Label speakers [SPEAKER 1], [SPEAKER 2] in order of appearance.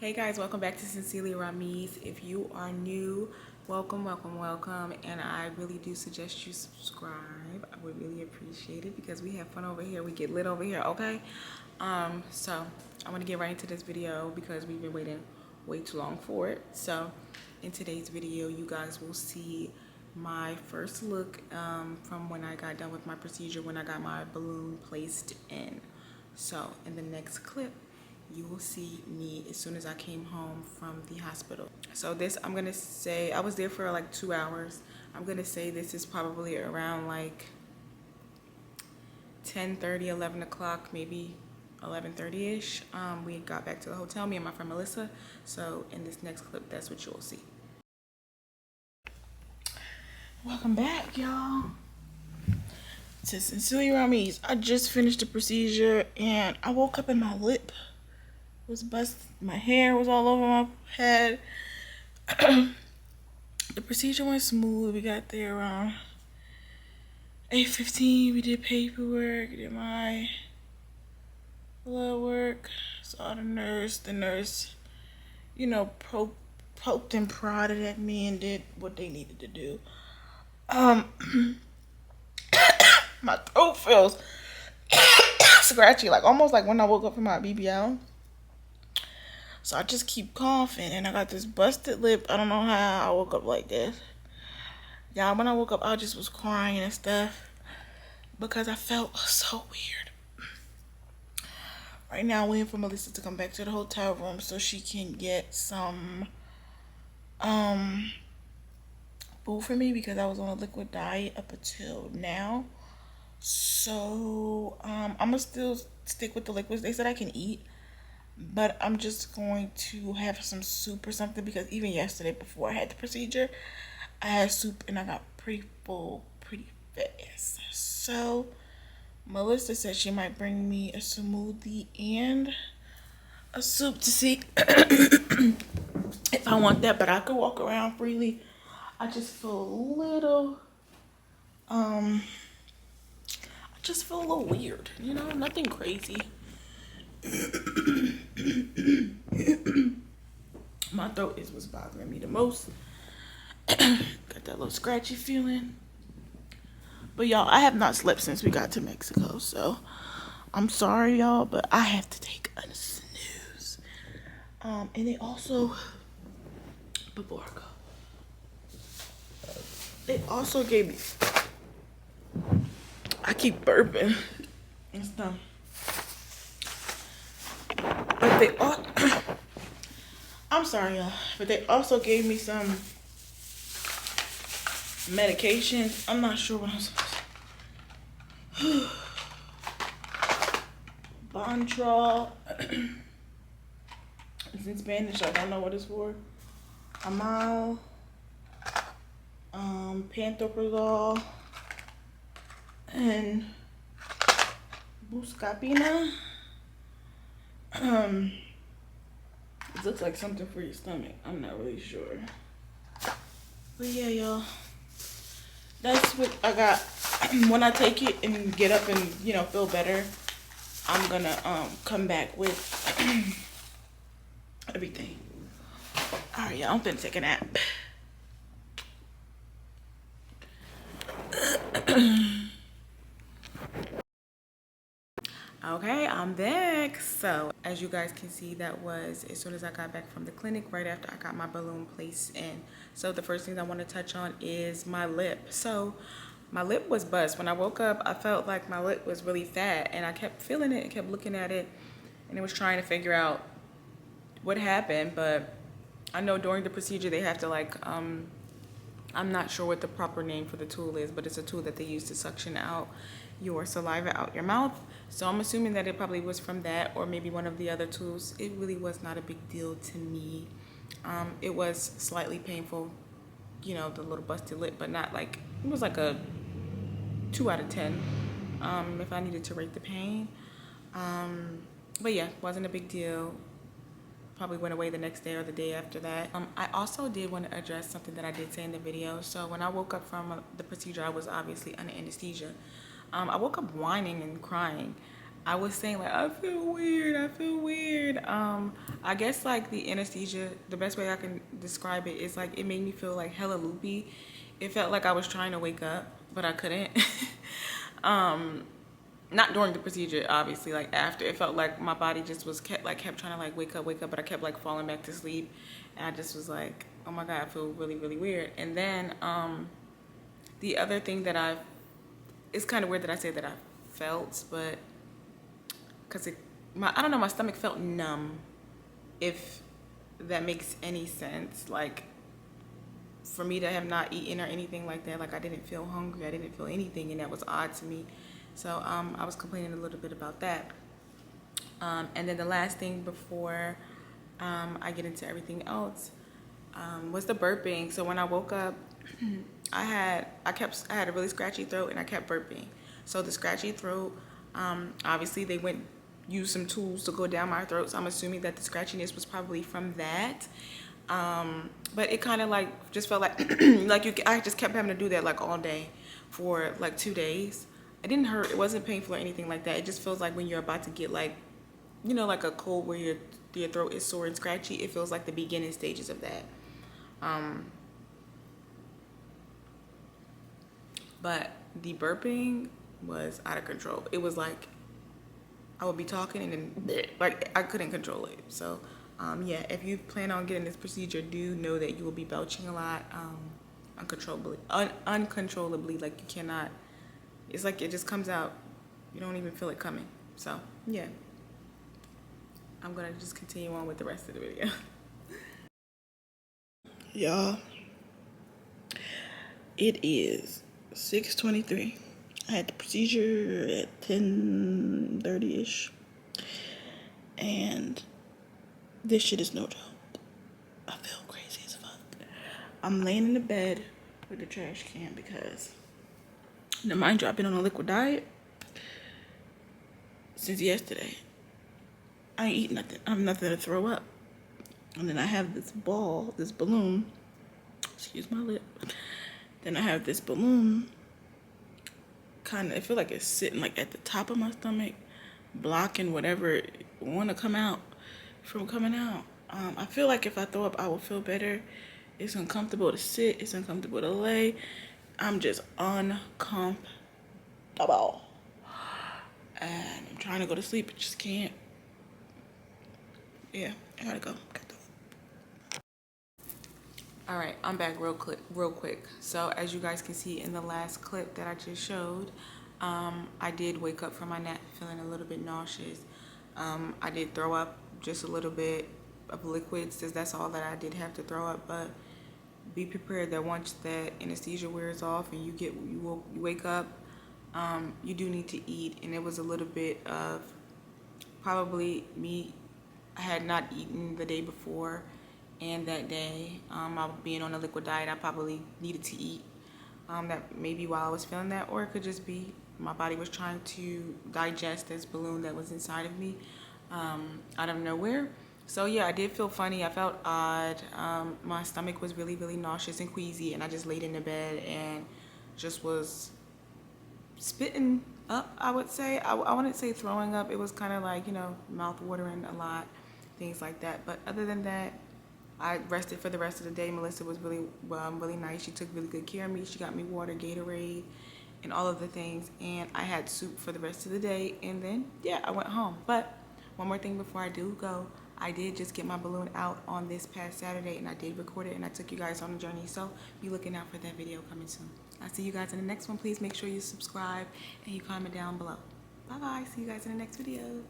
[SPEAKER 1] Hey guys, welcome back to Sincerely Ramiz. If you are new, welcome, and I really do suggest you subscribe. I would really appreciate it because we have fun over here. We get lit over here, okay? So I'm gonna get right into this video because we've been waiting way too long for it. So in today's video, you guys will see my first look from when I got done with my procedure, when I got my balloon placed in. So in the next clip, you will see me as soon as I came home from the hospital. So this, I'm gonna say, I was there for like 2 hours. I'm gonna say this is probably around like 10:30, 11 o'clock, maybe 11:30-ish. We got back to the hotel, me and my friend Melissa. So in this next clip, that's what you will see. Welcome back, y'all, to Sincerely Ramiz. I just finished the procedure and I woke up and my lip was busted. My hair was all over my head. The procedure went smooth. We got there around 8:15. We did paperwork, did my blood work, saw the nurse. The nurse, you know, poked and prodded at me and did what they needed to do. My throat feels scratchy, like almost like when I woke up from my BBL. So I just keep coughing and I got this busted lip. I don't know how I woke up like this. Yeah, when I woke up, I just was crying and stuff because I felt so weird. Right now, I'm waiting for Melissa to come back to the hotel room so she can get some food for me because I was on a liquid diet up until now. So I'm gonna still stick with the liquids. They said I can eat, but I'm just going to have some soup or something because even yesterday before I had the procedure, I had soup and I got pretty full pretty fast. So Melissa said she might bring me a smoothie and a soup to see if I want that, but I could walk around freely. I just feel a little weird, you know, nothing crazy. My throat is what's bothering me the most. Got that little scratchy feeling. But y'all, I have not slept since we got to Mexico, so I'm sorry y'all, but I have to take a snooze. And they also, before I go, they also gave me, I keep burping and stuff. But they all, I'm sorry y'all, but they also gave me some medications. I'm not sure what I'm supposed to. Bontrol. It's in Spanish, I don't know what it's for. Amal. Pantoprazole. And Buscapina. It looks like something for your stomach. I'm not really sure. But yeah, y'all. That's what I got. When I take it and get up and, you know, feel better, I'm gonna come back with everything. Alright, y'all, I'm finna take a nap. Okay, I'm back. So as you guys can see, that was as soon as I got back from the clinic, right after I got my balloon placed in. So the first thing I want to touch on is my lip. So my lip was bust. When I woke up, I felt like my lip was really fat and I kept feeling it and kept looking at it and it was trying to figure out what happened. But I know during the procedure they have to like, I'm not sure what the proper name for the tool is, but it's a tool that they use to suction out your saliva out your mouth. So I'm assuming that it probably was from that or maybe one of the other tools. It really was not a big deal to me. It was slightly painful, you know, the little busted lip, but not like, it was like a 2 out of 10 if I needed to rate the pain. But yeah, wasn't a big deal. Probably went away the next day or the day after that. I also did want to address something that I did say in the video. So when I woke up from the procedure, I was obviously under anesthesia. I woke up whining and crying. I was saying like I feel weird. I feel weird. I guess like the anesthesia, the best way I can describe it is like it made me feel like hella loopy. It felt like I was trying to wake up, but I couldn't. Not during the procedure, obviously. Like after, it felt like my body just was kept trying to like wake up, but I kept like falling back to sleep, and I just was like, oh my god, I feel really really weird. And then the other thing that it's kind of weird that I say that I felt, but because I don't know, my stomach felt numb, if that makes any sense. Like for me to have not eaten or anything like that, like I didn't feel hungry, I didn't feel anything, and that was odd to me. So I was complaining a little bit about that. And then the last thing before I get into everything else was the burping. So when I woke up, I had a really scratchy throat, and I kept burping. So the scratchy throat, obviously they used some tools to go down my throat. So I'm assuming that the scratchiness was probably from that. But it kind of like just felt like I just kept having to do that like all day for like 2 days. It didn't hurt. It wasn't painful or anything like that. It just feels like when you're about to get like, like a cold where your throat is sore and scratchy. It feels like the beginning stages of that. But the burping was out of control. It was like I would be talking and then like I couldn't control it. So yeah, if you plan on getting this procedure, do know that you will be belching a lot, uncontrollably. Like you cannot. It's like it just comes out. You don't even feel it coming. So yeah, I'm gonna just continue on with the rest of the video. Y'all, it is 6:23. I had the procedure at 10:30ish, and this shit is no joke. I feel crazy as fuck. I'm laying in the bed with the trash can because, now mind you, I've been on a liquid diet since yesterday. I ain't eat nothing. I have nothing to throw up. And then I have this balloon. Excuse my lip. Then I have this balloon. I feel like it's sitting like at the top of my stomach, blocking whatever want to come out from coming out. I feel like if I throw up, I will feel better. It's uncomfortable to sit. It's uncomfortable to lay. I'm just uncomfortable. And I'm trying to go to sleep, but just can't. Yeah, I gotta go. All right, I'm back real quick. So as you guys can see in the last clip that I just showed, I did wake up from my nap feeling a little bit nauseous. I did throw up just a little bit of liquids, because that's all that I did have to throw up. But be prepared that once that anesthesia wears off and you wake up, you do need to eat. And it was a little bit of probably me. I had not eaten the day before, and that day, I being on a liquid diet, I probably needed to eat. That maybe while I was feeling that, or it could just be my body was trying to digest this balloon that was inside of me out of nowhere. So yeah, I did feel funny. I felt odd. My stomach was really, really nauseous and queasy, and I just laid in the bed and just was spitting up, I would say. I wouldn't say throwing up. It was kind of like, mouth watering a lot, things like that. But other than that, I rested for the rest of the day. Melissa was really nice. She took really good care of me. She got me water, Gatorade, and all of the things. And I had soup for the rest of the day. And then, yeah, I went home. But one more thing before I do go, I did just get my balloon out on this past Saturday, and I did record it, and I took you guys on the journey. So be looking out for that video coming soon. I'll see you guys in the next one. Please make sure you subscribe and you comment down below. Bye-bye. See you guys in the next video.